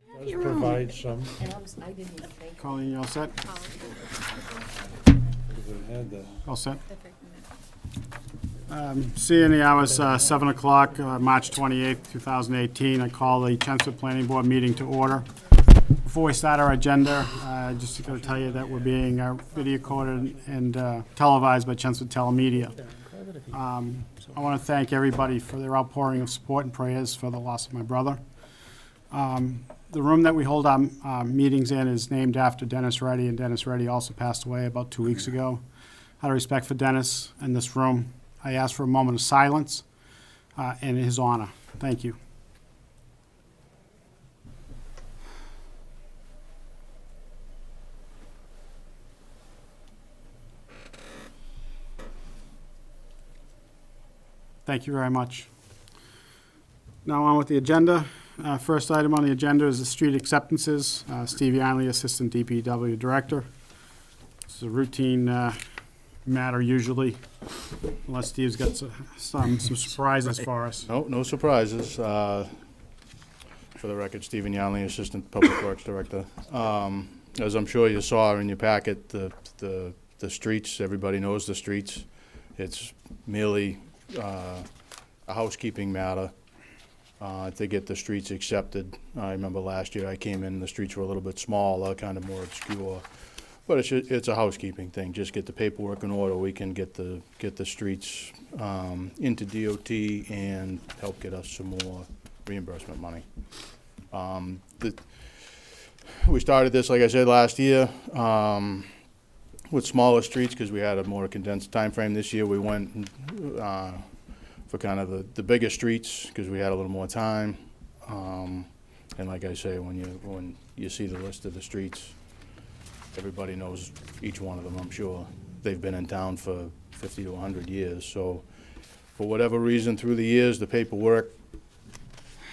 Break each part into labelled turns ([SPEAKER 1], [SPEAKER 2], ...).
[SPEAKER 1] does provide some.
[SPEAKER 2] And I didn't even think.
[SPEAKER 3] Colleen, you all set? All set? Seeing the hours 7 o'clock, March 28th, 2018, I call the Chelmsford Planning Board meeting to order. Before we start our agenda, just going to tell you that we're being video recorded and televised by Chelmsford Telemedia. I want to thank everybody for their outpouring of support and prayers for the loss of my brother. The room that we hold our meetings in is named after Dennis Reddy, and Dennis Reddy also passed away about 2 weeks ago. Out of respect for Dennis and this room, I ask for a moment of silence in his honor. Thank you. Thank you very much. Now on with the agenda. First item on the agenda is the street acceptances. Steve Yanley, Assistant DPW Director. This is a routine matter usually, unless Steve's got some surprises for us.
[SPEAKER 4] No surprises. For the record, Stephen Yanley, Assistant Public Works Director. As I'm sure you saw in your packet, the streets, everybody knows the streets. It's merely a housekeeping matter to get the streets accepted. I remember last year I came in, the streets were a little bit smaller, kind of more obscure. But it's a housekeeping thing. Just get the paperwork in order. We can get the streets into DOT and help get us some more reimbursement money. We started this, like I said, last year with smaller streets because we had a more condensed time frame. This year we went for kind of the bigger streets because we had a little more time. And like I say, when you see the list of the streets, everybody knows each one of them, I'm sure. They've been in town for 50 to 100 years. So for whatever reason, through the years, the paperwork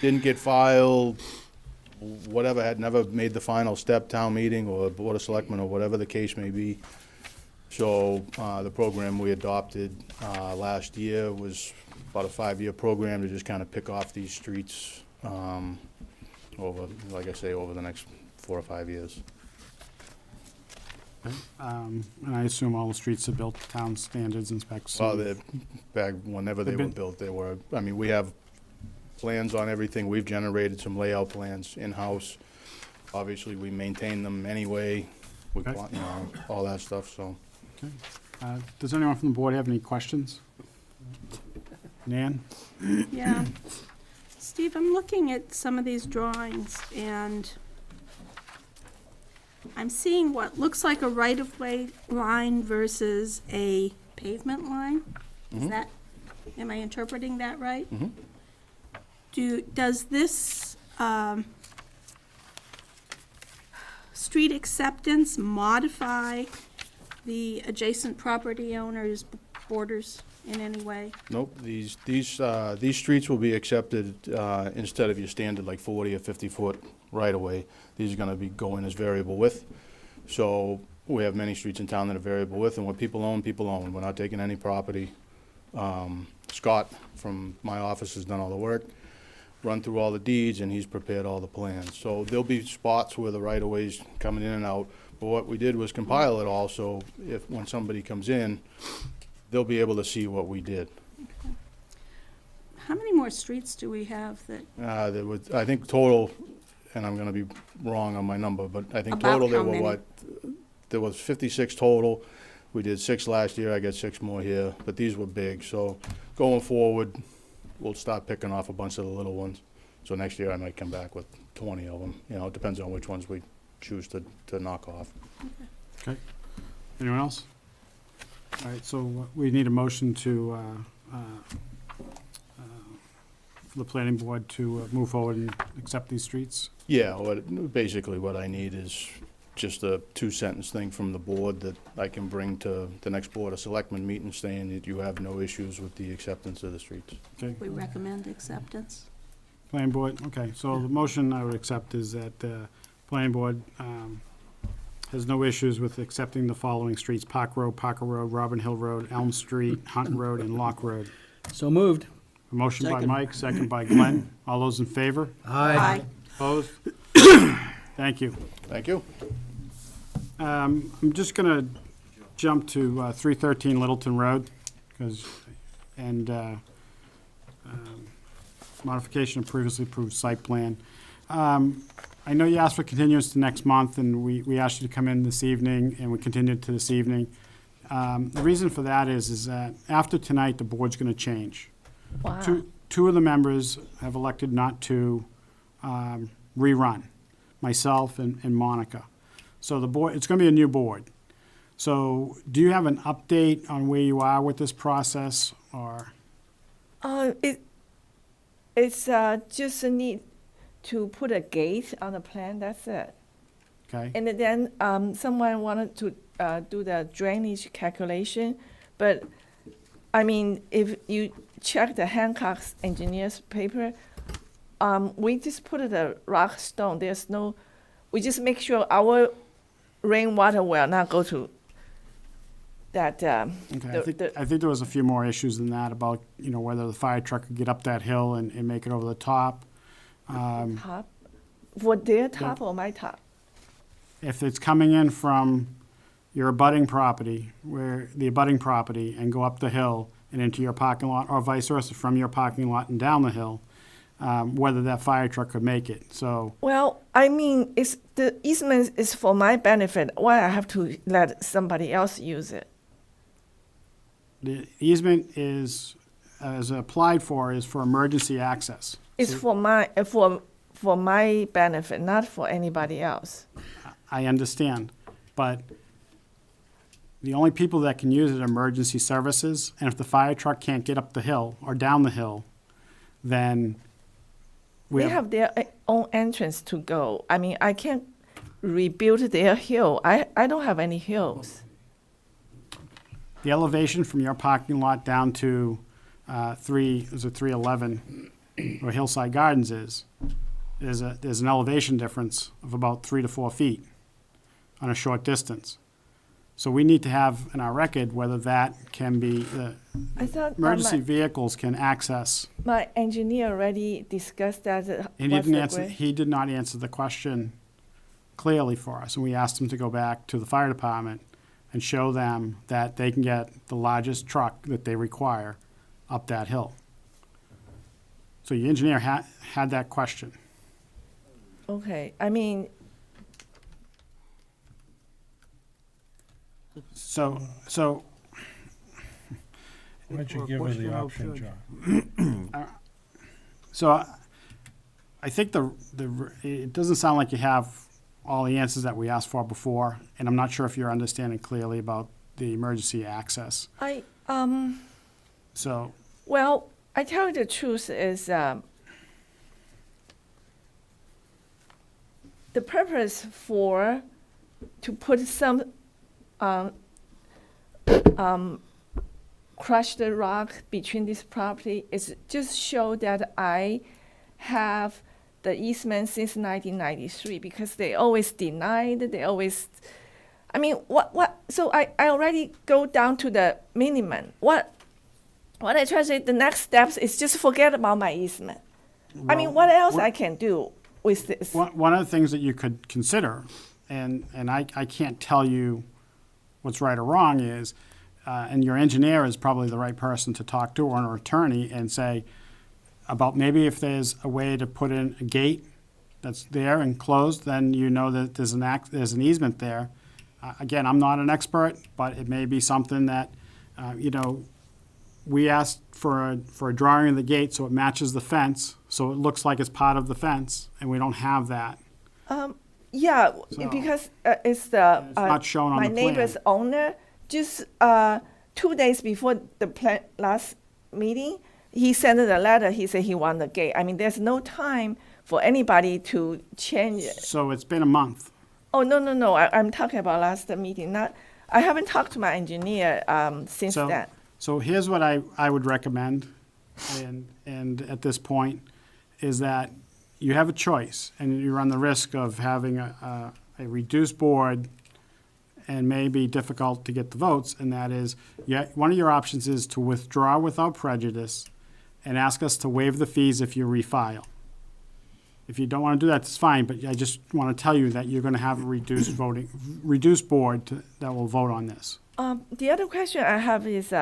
[SPEAKER 4] didn't get filed, whatever, had never made the final step, town meeting or Board of Selectmen or whatever the case may be. So the program we adopted last year was about a 5-year program to just kind of pick off these streets over, like I say, over the next 4 or 5 years.
[SPEAKER 3] And I assume all the streets are built to town standards and specs.
[SPEAKER 4] Well, back whenever they were built, they were, I mean, we have plans on everything. We've generated some layout plans in-house. Obviously, we maintain them anyway, we,
[SPEAKER 3] Okay.
[SPEAKER 4] you know, all that stuff, so.
[SPEAKER 3] Okay. Does anyone from the board have any questions? Nan?
[SPEAKER 5] Yeah. Steve, I'm looking at some of these drawings, and I'm seeing what looks like a right-of-way line versus a pavement line. Is that, am I interpreting that right? Does this street acceptance modify the adjacent property owner's borders in any way?
[SPEAKER 4] Nope, these streets will be accepted instead of your standard like 40 or 50-foot right-of-way. These are gonna be going as variable width. So we have many streets in town that are variable width, and what people own, people own. We're not taking any property. Scott from my office has done all the work, run through all the deeds, and he's prepared all the plans. So there'll be spots where the right-of-way's coming in and out, but what we did was compile it all, so when somebody comes in, they'll be able to see what we did.
[SPEAKER 5] How many more streets do we have that,
[SPEAKER 4] There was, I think total, and I'm gonna be wrong on my number, but I think
[SPEAKER 5] About
[SPEAKER 4] total there
[SPEAKER 5] how
[SPEAKER 4] were
[SPEAKER 5] many?
[SPEAKER 4] what? There was 56 total. We did 6 last year, I got 6 more here, but these were big, so going forward, we'll start picking off a bunch of the little ones. So next year I might come back with 20 of them, you know, it depends on which ones we choose to knock off.
[SPEAKER 3] Okay. Anyone else? All right, so we need a motion to, for the planning board to move forward and accept these streets.
[SPEAKER 4] Yeah, basically what I need is just a 2-sentence thing from the board that I can bring to the next Board of Selectmen meeting saying that you have no issues with the acceptance of the streets.
[SPEAKER 3] Okay,
[SPEAKER 5] we recommend acceptance?
[SPEAKER 3] planning board, okay, so the motion I would accept is that planning board has no issues with accepting the following streets: Park Road, Parker Road, Robin Hill Road, Elm Street, Hunt Road, and Lock Road.
[SPEAKER 1] So moved.
[SPEAKER 3] A motion by
[SPEAKER 1] Second.
[SPEAKER 3] Mike, second by Glenn. All those in favor?
[SPEAKER 1] Aye.
[SPEAKER 3] Opposed? Thank you.
[SPEAKER 4] Thank you.
[SPEAKER 3] I'm just going to jump to 313 Littleton Road, modification of previously approved site plan. I know you asked for continuance to next month, and we asked you to come in this evening, and we continued to this evening. The reason for that is that after tonight, the board's going to change.
[SPEAKER 2] Wow.
[SPEAKER 3] Two of the members have elected not to rerun, myself and Monica. So the board, it's going to be a new board. So do you have an update on where you are with this process, or?
[SPEAKER 2] It's just a need to put a gate on the plan, that's it.
[SPEAKER 3] Okay,
[SPEAKER 2] And then someone wanted to do the drainage calculation, but I mean, if you check the Hancock's engineer's paper, we just put the rock stone. There's no, we just make sure our rainwater will not go to that.
[SPEAKER 3] okay. I think there was a few more issues than that about, whether the fire truck could get up that hill and make it over the top.
[SPEAKER 2] Top, for their top or my top?
[SPEAKER 3] If it's coming in from your abutting property, and go up the hill and into your parking lot, or vice versa, from your parking lot and down the hill, whether that fire truck could make it, so.
[SPEAKER 2] Well, I mean, the easement is for my benefit. Why I have to let somebody else use it?
[SPEAKER 3] The easement is, as applied for, is for emergency access.
[SPEAKER 2] It's for my benefit, not for anybody else.
[SPEAKER 3] I understand, but the only people that can use it are emergency services, and if the fire truck can't get up the hill or down the hill, then
[SPEAKER 2] They have their own entrance to go. I mean, I can't rebuild their hill. I don't have any hills.
[SPEAKER 3] the elevation from your parking lot down to 311, where Hillside Gardens there's an elevation difference of about 3 to 4 feet on a short distance. So we need to have in our record whether that can be,
[SPEAKER 2] I thought
[SPEAKER 3] emergency vehicles can access.
[SPEAKER 2] my engineer already discussed that.
[SPEAKER 3] He didn't answer, he did not answer the question clearly for us, and we asked him to go back to the fire department and show them that they can get the largest truck that they require up that hill. So your engineer had that question.
[SPEAKER 2] Okay, I mean,
[SPEAKER 3] So,
[SPEAKER 1] Why don't you give her the option, John?
[SPEAKER 3] so I think it doesn't sound like you have all the answers that we asked for before, and I'm not sure if you're understanding clearly about the emergency access. So,
[SPEAKER 2] well, I tell you the truth is, the purpose to put some crushed rock between this property is just show that I have the easement since 1993, because they always denied, I mean, so I already go down to the minimum. What I try to say, the next steps is just forget about my easement. I mean, what else I can do with this?
[SPEAKER 3] one of the things that you could consider, and I can't tell you what's right or wrong, is, and your engineer is probably the right person to talk to, or an attorney, and say about maybe if there's a way to put in a gate that's there and closed, then you know that there's an easement there. Again, I'm not an expert, but it may be something that, we asked for a drawing of the gate so it matches the fence, so it looks like it's part of the fence, and we don't have that.
[SPEAKER 2] Yeah,
[SPEAKER 3] So-
[SPEAKER 2] because it's the
[SPEAKER 3] not shown on
[SPEAKER 2] my
[SPEAKER 3] the plan.
[SPEAKER 2] neighbor's owner. Just 2 days before the last meeting, he sent a letter. He said he wanted the gate. I mean, there's no time for anybody to change it.
[SPEAKER 3] So it's been a month.
[SPEAKER 2] Oh no! I'm talking about last meeting. I haven't talked to my engineer since
[SPEAKER 3] So-
[SPEAKER 2] then.
[SPEAKER 3] So here's what I would recommend, and at this point, is that you have a choice, and you run the risk of having a reduced board and may be difficult to get the votes, and that is, one of your options is to withdraw without prejudice and ask us to waive the fees if you refile. If you don't want to do that, it's fine, but I just want to tell you that you're going to have a reduced board that will vote on this.
[SPEAKER 2] The other question I have is,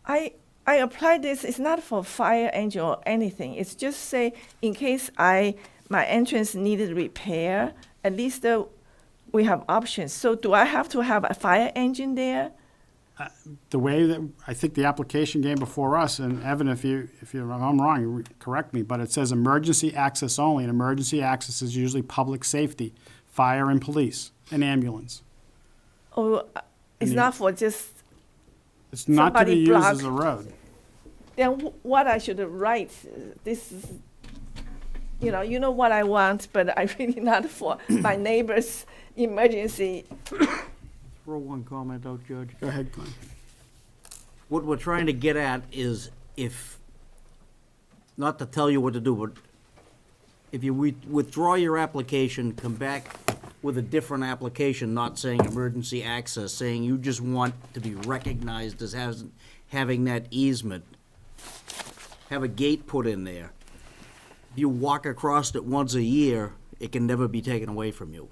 [SPEAKER 2] I applied this, it's not for fire engine or anything. It's just say, in case my entrance needed repair, at least we have options. So do I have to have a fire engine there?
[SPEAKER 3] The way that, I think the application came before us, and Evan, if I'm wrong, correct me, but it says emergency access only, and emergency access is usually public safety, fire and police, and ambulance.
[SPEAKER 2] Or it's
[SPEAKER 3] mean-
[SPEAKER 2] not for just,
[SPEAKER 3] It's not to be
[SPEAKER 2] Somebody
[SPEAKER 3] used
[SPEAKER 2] block-
[SPEAKER 3] as a road.
[SPEAKER 2] then what I should write, this is, you know what I want, but I really not for my neighbor's emergency.
[SPEAKER 6] Throw one comment out, Judge.
[SPEAKER 3] Go ahead, Glenn.
[SPEAKER 6] What we're trying to get at is if, not to tell you what to do, but if you withdraw your application, come back with a different application, not saying emergency access, saying you just want to be recognized as having that easement, have a gate put in there. If you walk across it once a year, it can never be taken away from you.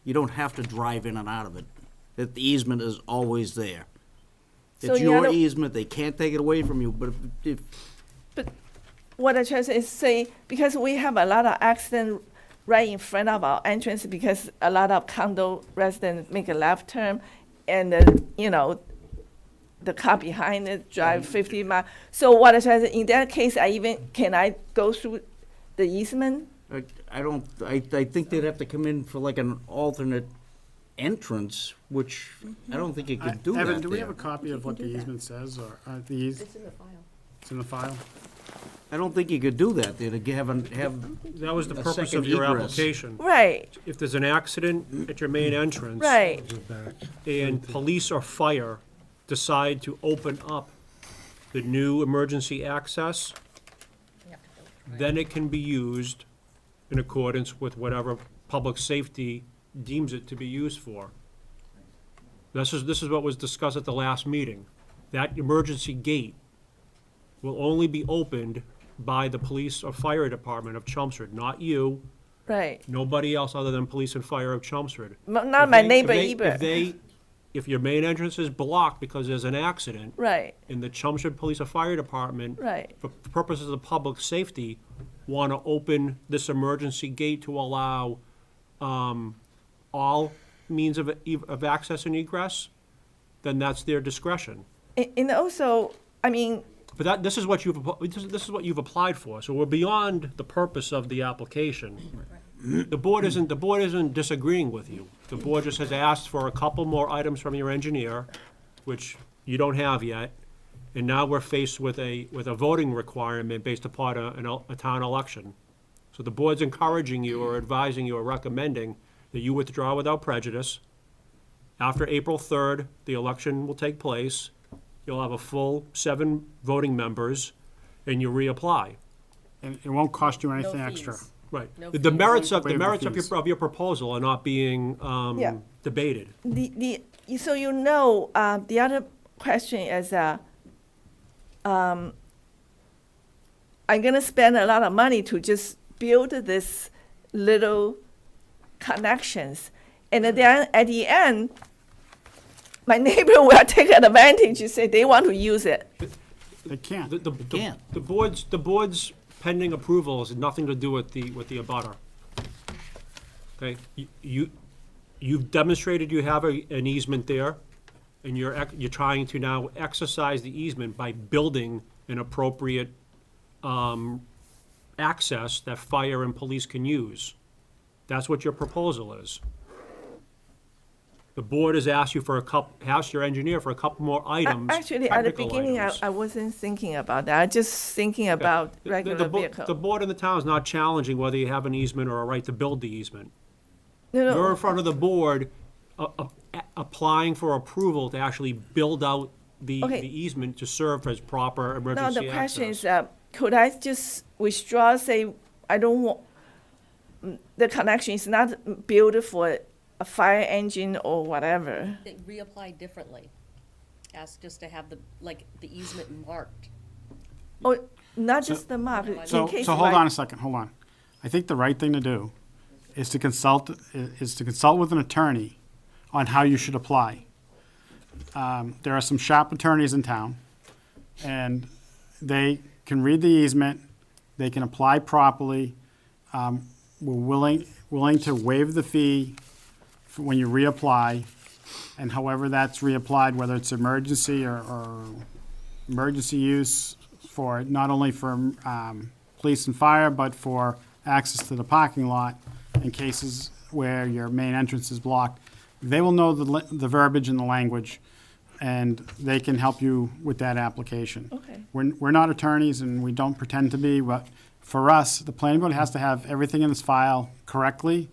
[SPEAKER 6] You don't have to drive in and out of it. That the easement is always there.
[SPEAKER 2] So
[SPEAKER 6] It's
[SPEAKER 2] the
[SPEAKER 6] your
[SPEAKER 2] other-
[SPEAKER 6] easement, they can't take it away from you, but if
[SPEAKER 2] But what I try to say is because we have a lot of accident right in front of our entrance because a lot of condo residents make a left turn and, the car behind it drive 50 miles. So what I try to say, in that case, can I go through the easement?
[SPEAKER 6] I think they'd have to come in for like an alternate entrance, which I don't think you could do that
[SPEAKER 3] Evan, do we have a
[SPEAKER 6] there.
[SPEAKER 3] copy of what the easement says, or it's in the file?
[SPEAKER 6] I don't think you could do that there to have,
[SPEAKER 1] That was the
[SPEAKER 6] A
[SPEAKER 1] purpose
[SPEAKER 6] second
[SPEAKER 1] of your
[SPEAKER 6] egress.
[SPEAKER 1] application.
[SPEAKER 2] Right,
[SPEAKER 1] If there's an accident at your main entrance.
[SPEAKER 2] right.
[SPEAKER 1] And police or fire decide to open up the new emergency access, then it can be used in accordance with whatever public safety deems it to be used for. This is what was discussed at the last meeting. That emergency gate will only be opened by the police or fire department of Chelmsford, not you,
[SPEAKER 2] Right.
[SPEAKER 1] nobody else other than police and fire of Chelmsford.
[SPEAKER 2] Not
[SPEAKER 1] If
[SPEAKER 2] my
[SPEAKER 1] they-
[SPEAKER 2] neighbor
[SPEAKER 1] if
[SPEAKER 2] either.
[SPEAKER 1] they, if your main entrance is blocked because there's an accident,
[SPEAKER 2] Right,
[SPEAKER 1] and the Chelmsford Police or Fire Department,
[SPEAKER 2] right.
[SPEAKER 1] for purposes of public safety, want to open this emergency gate to allow all means of access and egress, then that's their discretion.
[SPEAKER 2] And also,
[SPEAKER 1] But this is what this is what you've applied for, so we're beyond the purpose of the application. The board isn't disagreeing with you. The board just has asked for a couple more items from your engineer, which you don't have yet, and now we're faced with a voting requirement based upon a town election. So the board's encouraging you or advising you or recommending that you withdraw without prejudice. After April 3rd, the election will take place. You'll have a full 7 voting members, and you reapply.
[SPEAKER 3] And it won't cost you anything extra.
[SPEAKER 1] Right.
[SPEAKER 7] No
[SPEAKER 1] The merits of
[SPEAKER 3] Waive the fees.
[SPEAKER 1] your proposal are not being
[SPEAKER 2] Yeah.
[SPEAKER 1] debated.
[SPEAKER 2] So the other question is, I'm gonna spend a lot of money to just build this little connections. And then at the end, my neighbor will take advantage and say they want to use it.
[SPEAKER 3] They can't.
[SPEAKER 6] can't.
[SPEAKER 1] The board's pending approval has nothing to do with the abutter. Okay, you've demonstrated you have an easement there, and you're trying to now exercise the easement by building an appropriate access that fire and police can use. That's what your proposal is. The board has asked your engineer for a couple more items.
[SPEAKER 2] Actually, at the
[SPEAKER 1] technical
[SPEAKER 2] beginning,
[SPEAKER 1] items.
[SPEAKER 2] I wasn't thinking about that. I just thinking about
[SPEAKER 1] The-
[SPEAKER 2] regular
[SPEAKER 1] the
[SPEAKER 2] vehicle.
[SPEAKER 1] board and the town is not challenging whether you have an easement or a right to build the easement.
[SPEAKER 2] No,
[SPEAKER 1] You're
[SPEAKER 2] no,
[SPEAKER 1] in front of the board, applying for approval to actually build out the
[SPEAKER 2] Okay.
[SPEAKER 1] easement to serve as proper
[SPEAKER 2] no,
[SPEAKER 1] emergency
[SPEAKER 2] the question
[SPEAKER 1] access.
[SPEAKER 2] is, could I just withdraw, say, I don't want, the connection is not built for a fire engine or whatever.
[SPEAKER 7] They reapply differently. Ask just to have the easement marked.
[SPEAKER 2] Or, Not just the map, in
[SPEAKER 3] So,
[SPEAKER 2] case
[SPEAKER 3] so hold
[SPEAKER 2] like-
[SPEAKER 3] on a second, hold on. I think the right thing to do is to consult with an attorney on how you should apply. There are some sharp attorneys in town, and they can read the easement, they can apply properly. We're willing to waive the fee for when you reapply, and however that's reapplied, whether it's emergency or emergency use for, not only for police and fire, but for access to the parking lot in cases where your main entrance is blocked. They will know the verbiage and the language, and they can help you with that application.
[SPEAKER 2] Okay.
[SPEAKER 3] We're not attorneys, and we don't pretend to be, but for us, the planning board has to have everything in this file correctly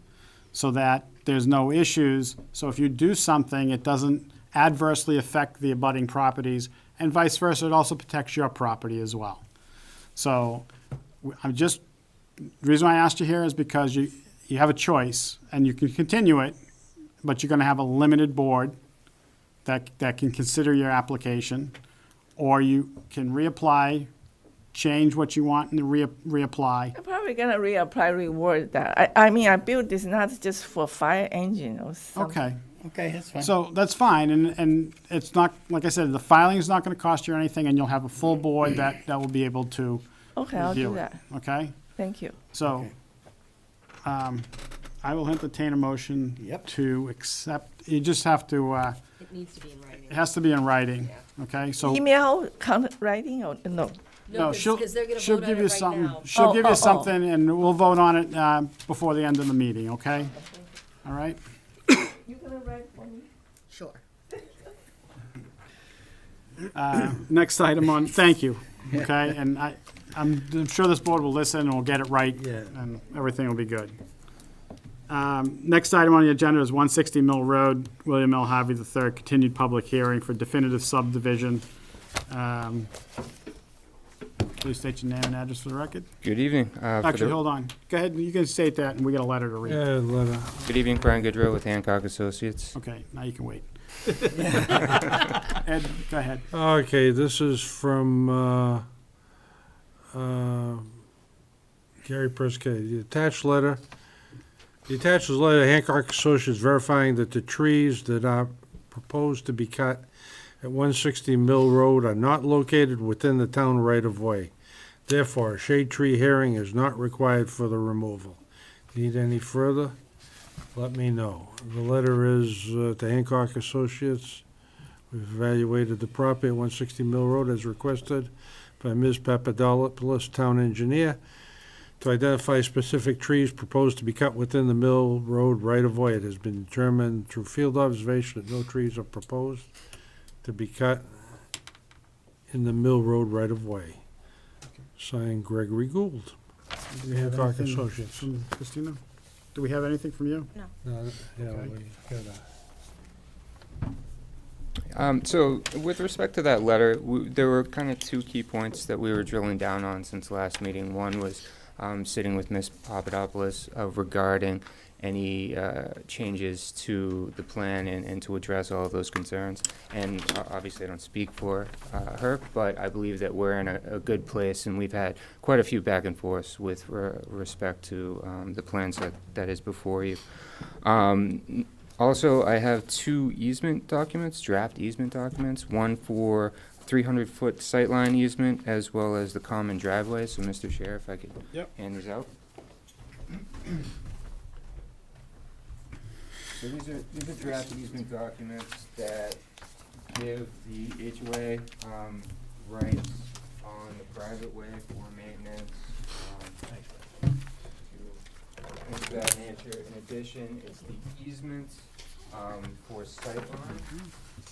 [SPEAKER 3] so that there's no issues. So if you do something, it doesn't adversely affect the abutting properties, and vice versa, it also protects your property as well. So the reason why I asked you here is because you have a choice, and you can continue it, but you're gonna have a limited board that can consider your application, or you can reapply, change what you want and reapply.
[SPEAKER 2] I'm probably gonna reapply, reword that. I mean, I built this not just for fire engine or something.
[SPEAKER 3] Okay,
[SPEAKER 6] Okay, that's fine.
[SPEAKER 3] so that's fine, and it's not, like I said, the filing is not gonna cost you anything, and you'll have a full board that will be able to
[SPEAKER 2] Okay, I'll
[SPEAKER 3] review
[SPEAKER 2] do
[SPEAKER 3] it,
[SPEAKER 2] that.
[SPEAKER 3] okay?
[SPEAKER 2] Thank you.
[SPEAKER 3] So, I will entertain a motion
[SPEAKER 6] Yep.
[SPEAKER 3] to accept, you just have to,
[SPEAKER 7] It needs to be in writing.
[SPEAKER 3] it has to be in writing, okay? So,
[SPEAKER 2] Email, writing, or no?
[SPEAKER 3] no, she'll
[SPEAKER 7] they're gonna
[SPEAKER 3] she'll
[SPEAKER 7] vote on
[SPEAKER 3] give
[SPEAKER 7] it
[SPEAKER 3] you
[SPEAKER 7] right
[SPEAKER 3] something,
[SPEAKER 7] now.
[SPEAKER 3] she'll
[SPEAKER 2] Oh,
[SPEAKER 3] give
[SPEAKER 2] oh,
[SPEAKER 3] you
[SPEAKER 2] oh.
[SPEAKER 3] something, and we'll vote on it before the end of the meeting, okay? All right?
[SPEAKER 2] You gonna write for me?
[SPEAKER 7] Sure.
[SPEAKER 3] Next item on, thank you, okay? And I'm sure this board will listen and will get it right,
[SPEAKER 6] Yeah.
[SPEAKER 3] and everything will be good. Next item on the agenda is 160 Mill Road, William L. Harvey III, continued public hearing for definitive subdivision. Please state your name and address for the record.
[SPEAKER 8] Good evening.
[SPEAKER 3] Actually, hold on. Go ahead, you can state that, and we got a letter to read.
[SPEAKER 8] Good evening, Brian Goodrow with Hancock Associates.
[SPEAKER 3] Okay, now you can wait. Ed, go ahead.
[SPEAKER 9] Okay, this is from Gary Prescott. The attached letter Hancock Associates verifying that the trees that are proposed to be cut at 160 Mill Road are not located within the town right-of-way. Therefore, a shade tree hearing is not required for the removal. Need any further? Let me know. The letter is to Hancock Associates. We've evaluated the property at 160 Mill Road as requested by Ms. Papadopoulos, town engineer, to identify specific trees proposed to be cut within the Mill Road right-of-way. It has been determined through field observation that no trees are proposed to be cut in the Mill Road right-of-way. Signed, Gregory Gould,
[SPEAKER 3] Do we have
[SPEAKER 9] Hancock
[SPEAKER 3] anything
[SPEAKER 9] Associates.
[SPEAKER 3] from Christina? Do we have anything from you?
[SPEAKER 9] No, yeah,
[SPEAKER 3] Okay.
[SPEAKER 9] we gotta-
[SPEAKER 8] So with respect to that letter, there were kind of two key points that we were drilling down on since last meeting. One was sitting with Ms. Papadopoulos regarding any changes to the plan and to address all of those concerns. And obviously, I don't speak for her, but I believe that we're in a good place, and we've had quite a few back and forths with respect to the plans that is before you. Also, I have two easement documents, draft easement documents, one for 300-foot sightline easement as well as the common driveway. So, Mr. Sheriff, I could hand these out. So these are draft easement documents that give the HOA rights on the private way for maintenance, things of that nature. In addition, it's the easement for sightline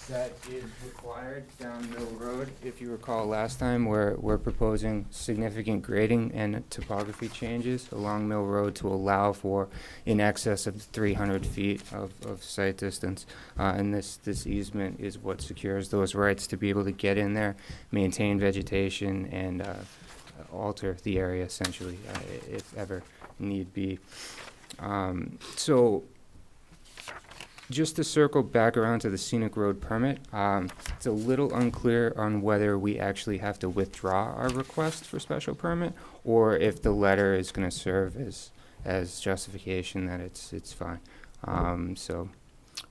[SPEAKER 8] that is required down Mill Road. If you recall last time, we're proposing significant grading and topography changes along Mill Road to allow for in excess of 300 feet of sight distance. And this easement is what secures those rights to be able to get in there, maintain vegetation, and alter the area essentially, if ever need be. So Just to circle back around to the scenic road permit, it's a little unclear on whether we actually have to withdraw our request for special permit, or if the letter is gonna serve as justification that it's fine. So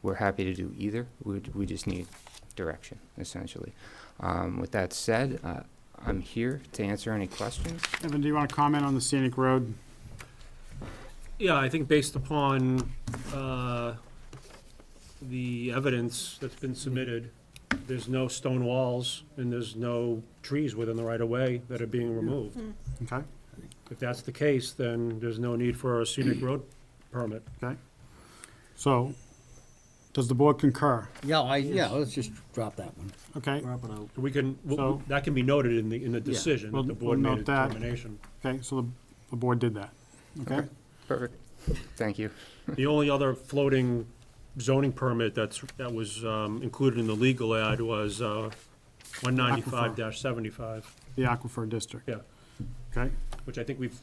[SPEAKER 8] we're happy to do either. We just need direction, essentially. With that said, I'm here to answer any questions.
[SPEAKER 3] Evan, do you want to comment on the scenic road?
[SPEAKER 1] Yeah, I think based upon the evidence that's been submitted, there's no stone walls and there's no trees within the right-of-way that are being removed.
[SPEAKER 3] Okay,
[SPEAKER 1] If that's the case, then there's no need for a scenic road permit.
[SPEAKER 3] okay. So, does the board concur?
[SPEAKER 7] Yeah, let's just drop that one.
[SPEAKER 3] Okay,
[SPEAKER 7] Drop it out.
[SPEAKER 1] We can,
[SPEAKER 3] So-
[SPEAKER 1] that can be noted in the decision,
[SPEAKER 3] We'll-
[SPEAKER 1] that the
[SPEAKER 3] we'll
[SPEAKER 1] board made a
[SPEAKER 3] note that.
[SPEAKER 1] determination.
[SPEAKER 3] okay, so the board did that, okay?
[SPEAKER 8] Perfect. Thank you.
[SPEAKER 1] The only other floating zoning permit that was included in the legal ad was 195-75,
[SPEAKER 3] The Aquifer District.
[SPEAKER 1] Yeah.
[SPEAKER 3] Okay,
[SPEAKER 1] which I think we've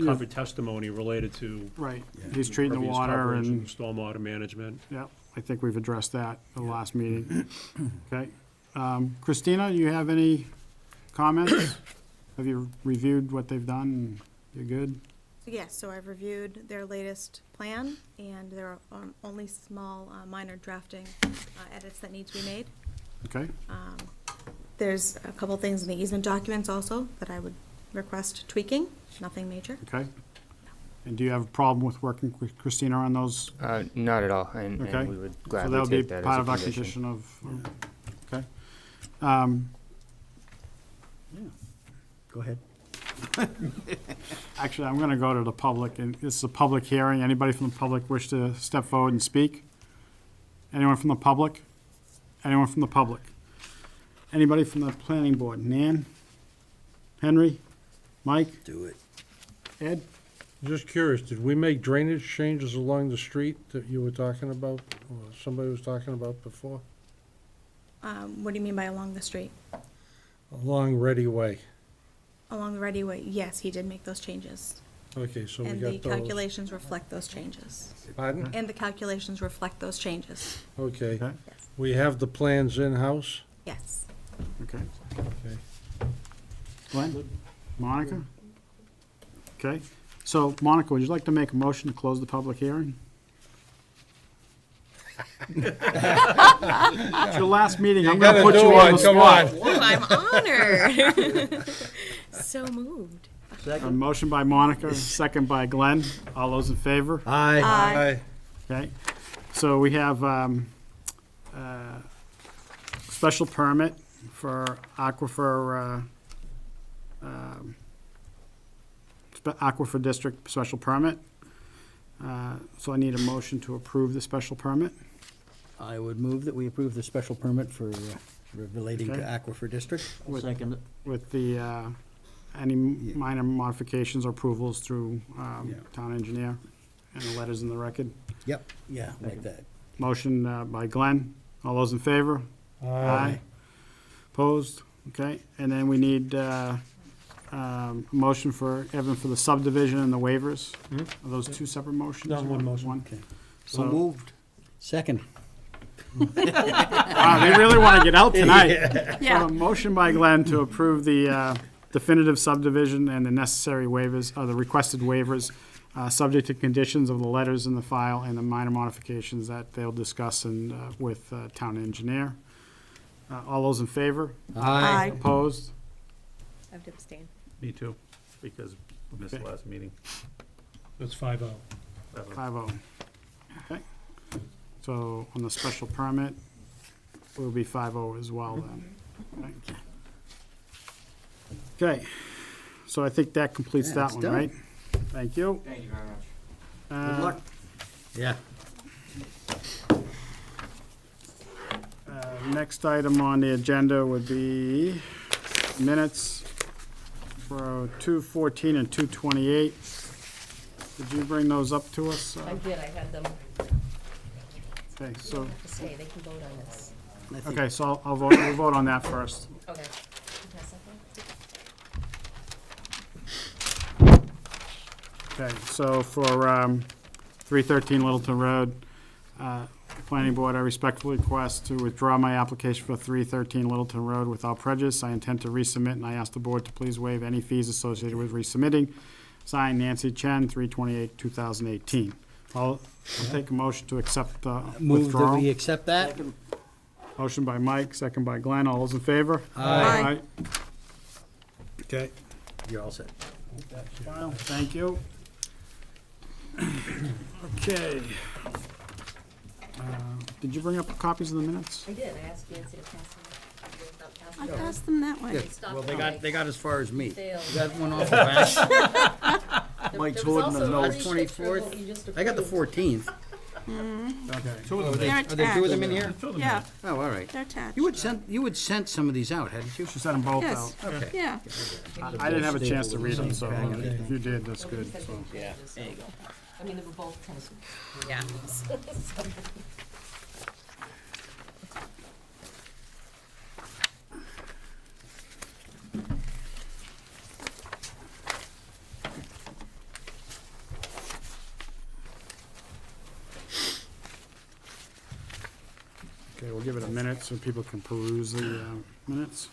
[SPEAKER 1] covered testimony related to
[SPEAKER 3] right. He's treating the
[SPEAKER 1] impervious
[SPEAKER 3] water
[SPEAKER 1] coverage
[SPEAKER 3] and,
[SPEAKER 1] stormwater management.
[SPEAKER 3] yeah, I think we've addressed that at the last meeting. Okay. Christina, you have any comments? Have you reviewed what they've done? You're good?
[SPEAKER 10] Yes, so I've reviewed their latest plan, and there are only small, minor drafting edits that need to be made.
[SPEAKER 3] Okay,
[SPEAKER 10] There's a couple things in the easement documents also that I would request tweaking, nothing major.
[SPEAKER 3] okay. And do you have a problem with working with Christina on those?
[SPEAKER 8] Not at all, and
[SPEAKER 3] Okay.
[SPEAKER 8] we would
[SPEAKER 3] So
[SPEAKER 8] gladly
[SPEAKER 3] that'll be
[SPEAKER 8] take that as
[SPEAKER 3] part
[SPEAKER 8] a
[SPEAKER 3] of our
[SPEAKER 8] condition.
[SPEAKER 3] condition of, okay.
[SPEAKER 7] Go ahead.
[SPEAKER 3] Actually, I'm gonna go to the public, and this is a public hearing. Anybody from the public wish to step forward and speak? Anyone from the public? Anyone from the public? Anybody from the planning board? Nan? Henry? Mike?
[SPEAKER 7] Do it.
[SPEAKER 3] Ed?
[SPEAKER 9] Just curious, did we make drainage changes along the street that you were talking about, or somebody was talking about before?
[SPEAKER 10] What do you mean by along the street?
[SPEAKER 9] Along Ready Way.
[SPEAKER 10] Along the ready way, yes, he did make those changes.
[SPEAKER 9] Okay, so we
[SPEAKER 10] And the
[SPEAKER 9] got those.
[SPEAKER 10] calculations reflect those changes.
[SPEAKER 9] Pardon?
[SPEAKER 10] And the calculations reflect those changes,
[SPEAKER 9] Okay.
[SPEAKER 3] Okay.
[SPEAKER 10] yes.
[SPEAKER 9] We have the plans in-house?
[SPEAKER 10] Yes.
[SPEAKER 3] Okay.
[SPEAKER 9] Okay.
[SPEAKER 3] Glenn? Monica? Okay. So, Monica, would you like to make a motion to close the public hearing? It's your last meeting. I'm gonna put you on the spot.
[SPEAKER 10] Oh, I'm honored. So moved.
[SPEAKER 3] A motion by Monica, second by Glenn. All those in favor?
[SPEAKER 7] Aye.
[SPEAKER 10] Aye.
[SPEAKER 3] Okay. So we have special permit for aquifer, Aquifer District special permit. So I need a motion to approve the special permit.
[SPEAKER 7] I would move that we approve the special permit for relating to
[SPEAKER 3] Okay.
[SPEAKER 7] Aquifer District.
[SPEAKER 3] With-
[SPEAKER 7] Second it.
[SPEAKER 3] With the, any minor modifications or approvals through
[SPEAKER 7] Yeah.
[SPEAKER 3] town engineer and the letters in the record.
[SPEAKER 7] Yep, yeah, like that.
[SPEAKER 3] Motion by Glenn. All those in favor? Opposed? Okay, and then we need motion for Evan for the subdivision and the waivers. Are those two separate motions?
[SPEAKER 1] No, one motion.
[SPEAKER 7] Okay. So
[SPEAKER 3] So,
[SPEAKER 7] moved. Second.
[SPEAKER 3] wow, they really want to get out tonight.
[SPEAKER 10] Yeah.
[SPEAKER 3] So, motion by Glenn to approve the definitive subdivision and the necessary waivers, or the requested waivers, subject to conditions of the letters in the file and the minor modifications that they'll discuss with town engineer. All those in favor?
[SPEAKER 10] Aye.
[SPEAKER 3] Opposed?
[SPEAKER 10] I have to abstain.
[SPEAKER 11] Me too, because we missed the last meeting.
[SPEAKER 1] That's 5-0.
[SPEAKER 3] 5-0. Okay. So on the special permit, will be 5-0 as well then. Okay, so I think that completes
[SPEAKER 7] Yeah,
[SPEAKER 3] that
[SPEAKER 7] it's
[SPEAKER 3] one,
[SPEAKER 7] done.
[SPEAKER 3] right? Thank you.
[SPEAKER 8] Thank you very much.
[SPEAKER 7] Good luck. Yeah.
[SPEAKER 3] Next item on the agenda would be minutes for 2:14 and 2:28. Did you bring those up to us?
[SPEAKER 12] I did, I had them
[SPEAKER 3] Okay, so,
[SPEAKER 12] to say, they can vote on this.
[SPEAKER 7] I think-
[SPEAKER 3] okay, so I'll vote, we'll vote on that first.
[SPEAKER 12] Okay.
[SPEAKER 3] Okay, so for 313 Littleton Road, Planning Board, I respectfully request to withdraw my application for 313 Littleton Road without prejudice. I intend to resubmit, and I ask the board to please waive any fees associated with resubmitting. Signed, Nancy Chen, 3/28/2018. I'll take a motion to accept the
[SPEAKER 7] Move that we
[SPEAKER 3] withdrawal.
[SPEAKER 7] accept that?
[SPEAKER 3] Motion by Mike, second by Glenn. All those in favor?
[SPEAKER 5] Aye.
[SPEAKER 7] Okay. You're all set.
[SPEAKER 3] File, thank you. Okay. Did you bring up copies of the minutes?
[SPEAKER 12] I did, I asked Nancy to pass them.
[SPEAKER 5] I passed them that way.
[SPEAKER 12] Stopped
[SPEAKER 7] Well,
[SPEAKER 12] by.
[SPEAKER 7] they got as far as me.
[SPEAKER 12] Failed.
[SPEAKER 7] Got one off the back.
[SPEAKER 12] There-
[SPEAKER 7] Mike's
[SPEAKER 12] there was
[SPEAKER 7] holding the
[SPEAKER 12] also a
[SPEAKER 7] notes.
[SPEAKER 12] pretty picture of what you just
[SPEAKER 7] I got the
[SPEAKER 12] approved.
[SPEAKER 7] 14th.
[SPEAKER 3] Okay.
[SPEAKER 7] Are
[SPEAKER 5] They're
[SPEAKER 7] there two of them in here?
[SPEAKER 5] Yeah,
[SPEAKER 7] Oh, all right.
[SPEAKER 5] they're attached.
[SPEAKER 7] You had sent some of these out, hadn't you?
[SPEAKER 3] She sent them both
[SPEAKER 5] Yes.
[SPEAKER 3] out.
[SPEAKER 7] Okay.
[SPEAKER 5] Yeah,
[SPEAKER 3] I didn't have a chance to read them, so if you did, that's good. So.
[SPEAKER 7] Yeah.
[SPEAKER 12] There you go. I mean, they were both kind of. Yeah.
[SPEAKER 3] Okay, we'll give it a minute so people can peruse the minutes.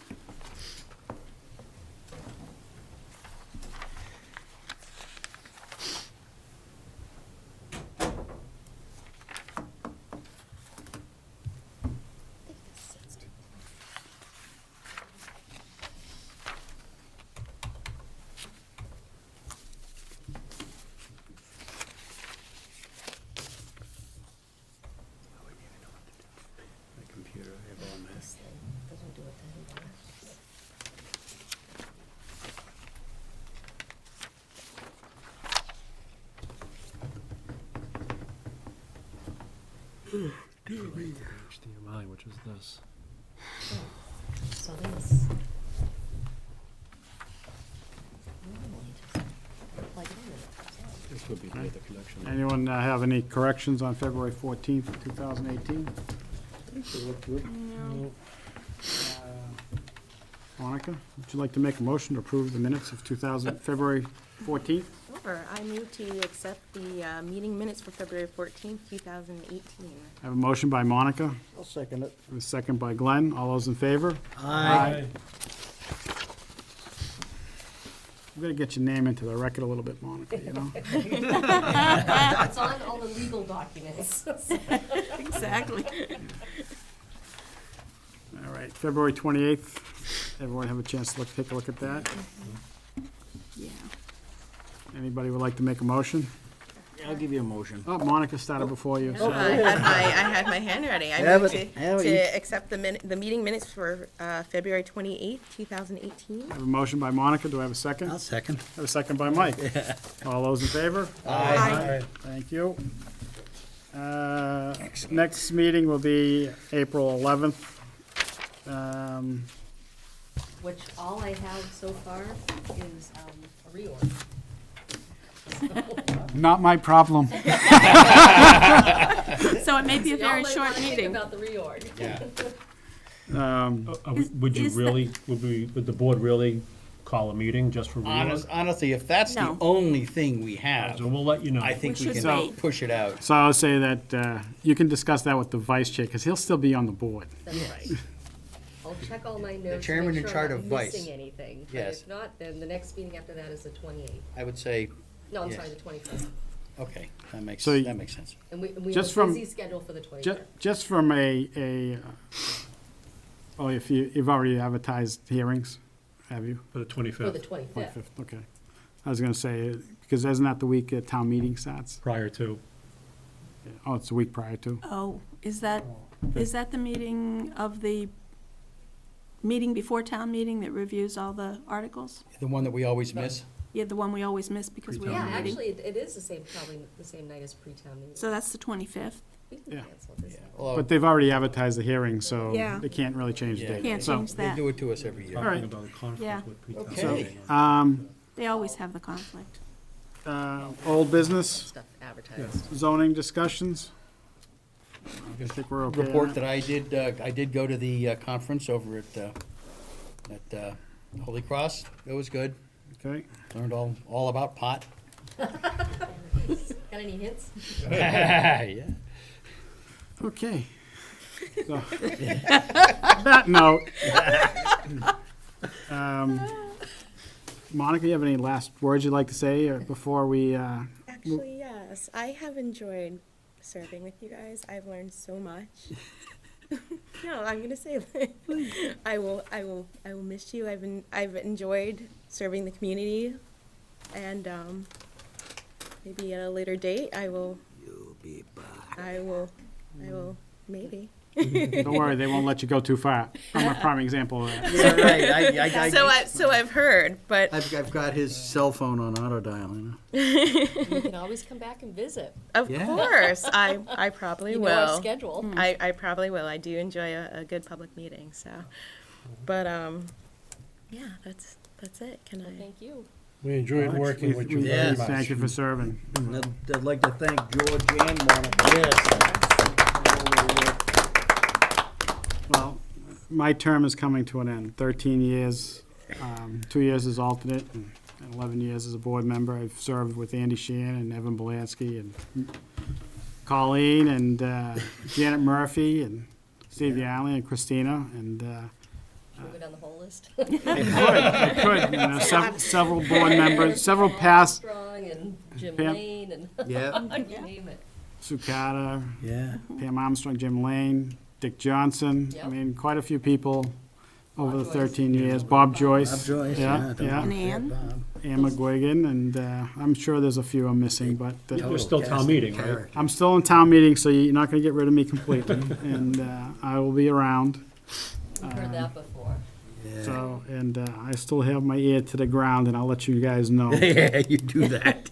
[SPEAKER 7] My computer, I have all my.
[SPEAKER 12] Doesn't do it to anybody.
[SPEAKER 1] HDMI, which is this.
[SPEAKER 12] So this. Normally just plug it in.
[SPEAKER 1] This would be the other connection.
[SPEAKER 3] Anyone have any corrections on February 14th, 2018?
[SPEAKER 5] no,
[SPEAKER 3] Monica, would you like to make a motion to approve the minutes of February 14th?
[SPEAKER 10] Sure, I move to accept the meeting minutes for February 14th, 2018.
[SPEAKER 3] I have a motion by Monica,
[SPEAKER 7] I'll second it.
[SPEAKER 3] a second by Glenn. All those in favor?
[SPEAKER 7] Aye.
[SPEAKER 3] We gotta get your name into the record a little bit, Monica, you know?
[SPEAKER 12] It's on all the legal documents.
[SPEAKER 5] exactly.
[SPEAKER 3] All right, February 28th. Everyone have a chance to take a look at that?
[SPEAKER 5] Yeah.
[SPEAKER 3] Anybody would like to make a motion?
[SPEAKER 7] I'll give you a motion.
[SPEAKER 3] Oh, Monica started before you. so-
[SPEAKER 10] I had my hand ready. I
[SPEAKER 7] Have
[SPEAKER 10] move
[SPEAKER 7] it,
[SPEAKER 10] to,
[SPEAKER 7] have it.
[SPEAKER 10] to accept the meeting minutes for February 28th, 2018.
[SPEAKER 3] I have a motion by Monica. Do I have a second?
[SPEAKER 7] I'll second.
[SPEAKER 3] I have a second by Mike. All those in favor?
[SPEAKER 5] Aye.
[SPEAKER 3] Thank you. Next meeting will be April 11th.
[SPEAKER 12] Which all I have so far is a reorg.
[SPEAKER 3] Not my problem.
[SPEAKER 5] So it may be a
[SPEAKER 12] Y'all
[SPEAKER 5] very
[SPEAKER 12] might
[SPEAKER 5] short
[SPEAKER 12] wanna think
[SPEAKER 5] meeting.
[SPEAKER 12] about the reorg.
[SPEAKER 7] Yeah.
[SPEAKER 1] Would you
[SPEAKER 5] is that-
[SPEAKER 1] really, would the board really call a meeting just for reorg?
[SPEAKER 7] Honestly, if that's the
[SPEAKER 5] No.
[SPEAKER 7] only thing we have,
[SPEAKER 1] So we'll let you know.
[SPEAKER 7] I think
[SPEAKER 5] We
[SPEAKER 7] we
[SPEAKER 5] should
[SPEAKER 7] can
[SPEAKER 5] wait.
[SPEAKER 7] push it out.
[SPEAKER 3] So I'll say that you can discuss that with the vice chair, because he'll still be on the board.
[SPEAKER 12] That's right. I'll check all my notes. to
[SPEAKER 7] chairman
[SPEAKER 12] make
[SPEAKER 7] in
[SPEAKER 12] sure
[SPEAKER 7] charge
[SPEAKER 12] I'm
[SPEAKER 7] of
[SPEAKER 12] not
[SPEAKER 7] vice.
[SPEAKER 12] missing anything. But
[SPEAKER 7] Yes.
[SPEAKER 12] if not, then the next meeting after that is the 28th.
[SPEAKER 7] I would say,
[SPEAKER 12] No, I'm
[SPEAKER 7] Yes.
[SPEAKER 12] sorry, the 25th.
[SPEAKER 7] okay, that makes
[SPEAKER 3] So y-
[SPEAKER 7] sense.
[SPEAKER 12] And we have
[SPEAKER 3] Just
[SPEAKER 12] a
[SPEAKER 3] from-
[SPEAKER 12] busy schedule for the 25th.
[SPEAKER 3] Just from oh, if you've already advertised hearings, have you?
[SPEAKER 1] For the
[SPEAKER 12] For the
[SPEAKER 1] 25th,
[SPEAKER 12] 25th.
[SPEAKER 3] Okay. I was gonna say, because isn't that the week town meeting starts?
[SPEAKER 1] prior to.
[SPEAKER 3] Oh, it's the week prior to.
[SPEAKER 5] Oh, is that the meeting before town meeting that reviews all the articles?
[SPEAKER 7] The one that we always miss?
[SPEAKER 5] Yeah, the one we always miss because we
[SPEAKER 1] Pre-town
[SPEAKER 5] have
[SPEAKER 12] Yeah,
[SPEAKER 5] a meeting.
[SPEAKER 12] actually, it is the same, probably the same night as pre-town meeting.
[SPEAKER 5] So that's the 25th.
[SPEAKER 12] We can
[SPEAKER 3] Yeah.
[SPEAKER 12] cancel this.
[SPEAKER 7] Well,
[SPEAKER 3] But they've already advertised the hearing, so
[SPEAKER 5] Yeah.
[SPEAKER 3] they can't really change the
[SPEAKER 7] Yeah.
[SPEAKER 3] date.
[SPEAKER 5] Can't
[SPEAKER 3] So,
[SPEAKER 5] change
[SPEAKER 7] they
[SPEAKER 5] that.
[SPEAKER 7] do it to us every year.
[SPEAKER 3] right.
[SPEAKER 1] Talking about a conflict
[SPEAKER 5] Yeah.
[SPEAKER 1] with pre-town
[SPEAKER 7] Okay.
[SPEAKER 1] meeting.
[SPEAKER 5] They always have the conflict.
[SPEAKER 3] Old business,
[SPEAKER 12] Stuff advertised.
[SPEAKER 3] zoning discussions. I think we're okay. on
[SPEAKER 7] Report that I did go to the conference over at Holy Cross. It was good.
[SPEAKER 3] Okay.
[SPEAKER 7] Learned all about pot.
[SPEAKER 12] Got any hints?
[SPEAKER 7] Yeah.
[SPEAKER 3] Okay. So, on that note, Monica, you have any last words you'd like to say before we,
[SPEAKER 13] Actually, yes. I have enjoyed serving with you guys. I've learned so much. No, I'm gonna say I will miss you. I've enjoyed serving the community, and maybe at a later date I will.
[SPEAKER 6] You'll be back.
[SPEAKER 13] I will maybe.
[SPEAKER 3] don't worry, they won't let you go too far. I'm a prime example of that.
[SPEAKER 7] Yeah, right,
[SPEAKER 13] So I've heard, but
[SPEAKER 7] I've got his cell phone on auto dial, you know.
[SPEAKER 12] You can always come back and visit.
[SPEAKER 13] of
[SPEAKER 7] Yeah.
[SPEAKER 13] course I probably
[SPEAKER 12] You
[SPEAKER 13] will.
[SPEAKER 12] know our schedule.
[SPEAKER 13] I probably will. I do enjoy a good public meeting. So, but yeah, that's it. Can
[SPEAKER 12] Well,
[SPEAKER 13] I?
[SPEAKER 12] thank you.
[SPEAKER 9] We enjoyed working with you very much.
[SPEAKER 3] Thank you for serving.
[SPEAKER 6] And I'd like to thank George and Monica.
[SPEAKER 3] Well, my term is coming to an end. 13 years, 2 years as alternate, and 11 years as a board member. I've served with Andy Sheehan and Evan Belansky and Colleen and Janet Murphy and Steve Allen and Christina and
[SPEAKER 12] Should we go down the whole list?
[SPEAKER 3] I could, you know, several board members, several past,
[SPEAKER 12] Armstrong and Jim
[SPEAKER 3] Pam-
[SPEAKER 12] Lane and
[SPEAKER 7] Yeah,
[SPEAKER 12] you name it.
[SPEAKER 3] Sukata,
[SPEAKER 7] yeah.
[SPEAKER 3] Pam Armstrong, Jim Lane, Dick Johnson. I
[SPEAKER 12] Yep.
[SPEAKER 3] mean, quite a few people over the
[SPEAKER 12] Joyce.
[SPEAKER 3] 13 years. Bob Joyce.
[SPEAKER 7] Bob Joyce,
[SPEAKER 3] Yeah,
[SPEAKER 7] don't
[SPEAKER 3] yeah.
[SPEAKER 7] forget
[SPEAKER 5] Ann.
[SPEAKER 7] Bob.
[SPEAKER 3] Ann McGuigan, and I'm sure there's a few I'm missing, but
[SPEAKER 1] We're still town meeting, right?
[SPEAKER 3] I'm still in town meeting, so you're not going to get rid of me completely, and I will be around.
[SPEAKER 12] We've heard that before.
[SPEAKER 7] Yeah.
[SPEAKER 3] So, and I still have my ear to the ground, and I'll let you guys know.
[SPEAKER 7] Yeah, you do that.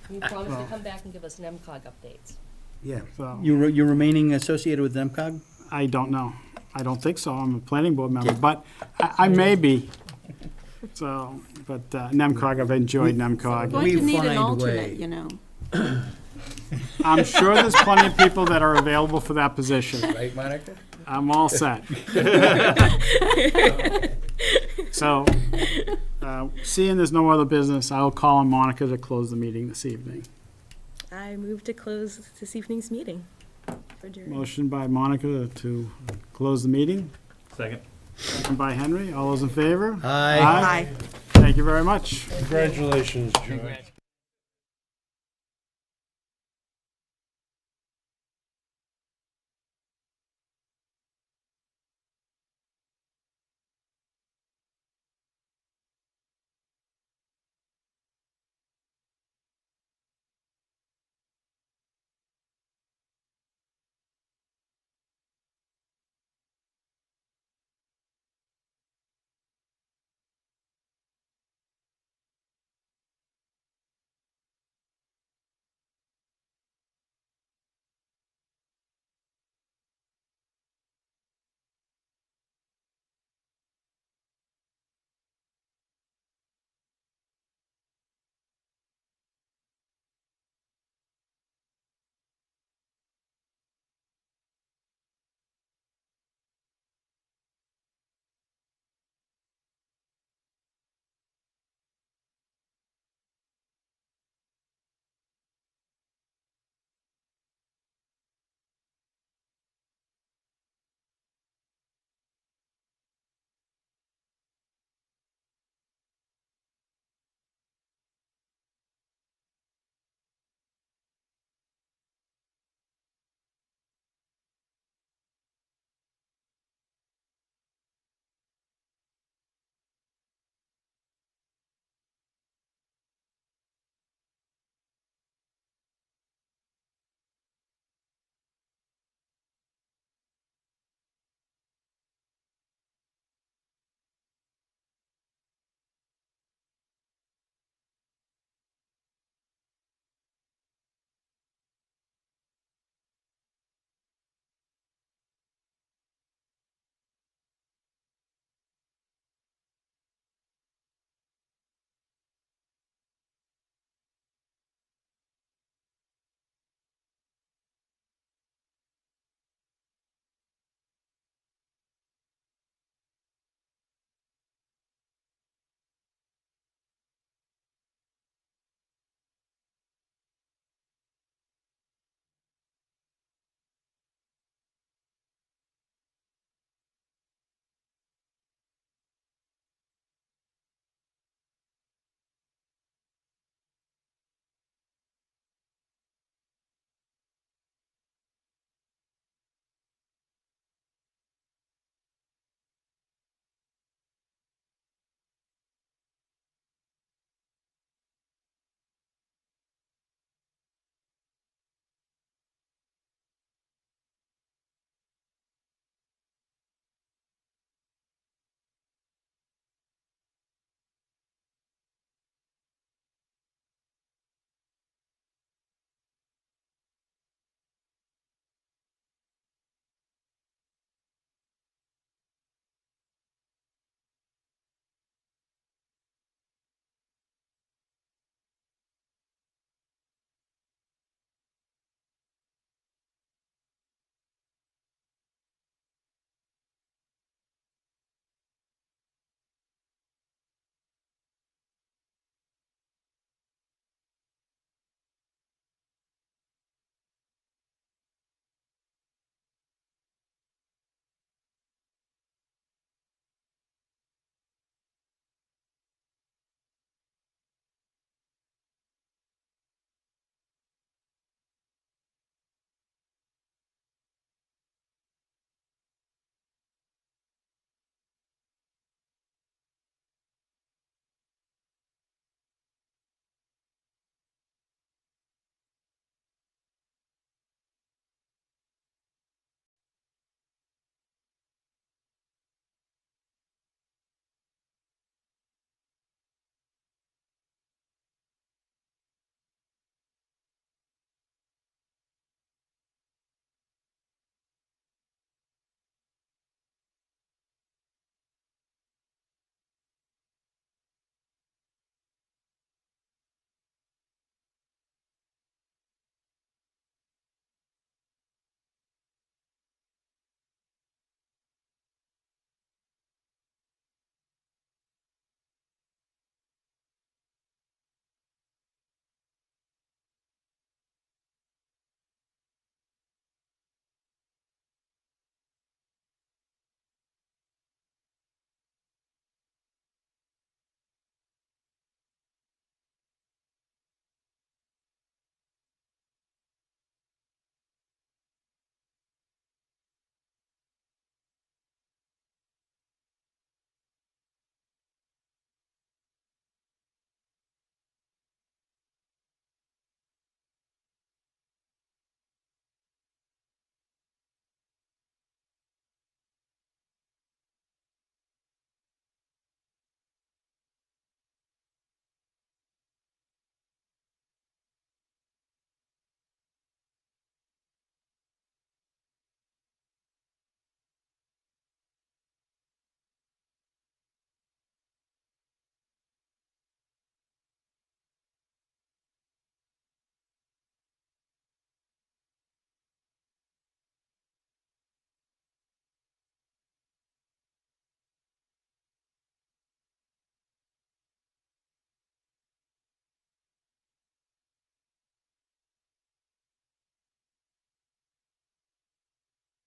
[SPEAKER 12] You promised to come back and give us NEMCOG updates.
[SPEAKER 7] Yeah.
[SPEAKER 3] So
[SPEAKER 7] You're remaining associated with NEMCOG?
[SPEAKER 3] I don't know. I don't think so. I'm a planning board member, but I may be. So, but NEMCOG, I've enjoyed NEMCOG.
[SPEAKER 5] Going
[SPEAKER 7] We
[SPEAKER 5] to need an
[SPEAKER 7] find
[SPEAKER 5] alternate,
[SPEAKER 7] way.
[SPEAKER 5] you know.
[SPEAKER 3] I'm sure there's plenty of people that are available for that position.
[SPEAKER 7] Right, Monica?
[SPEAKER 3] I'm all set. So, seeing there's no other business, I'll call on Monica to close the meeting this evening.
[SPEAKER 13] I move to close this evening's meeting. For jury.
[SPEAKER 3] Motion by Monica to close the meeting,
[SPEAKER 11] Second.
[SPEAKER 3] second by Henry. All those in favor?
[SPEAKER 7] Aye.
[SPEAKER 3] Aye. Thank you very much.
[SPEAKER 9] Congratulations, George.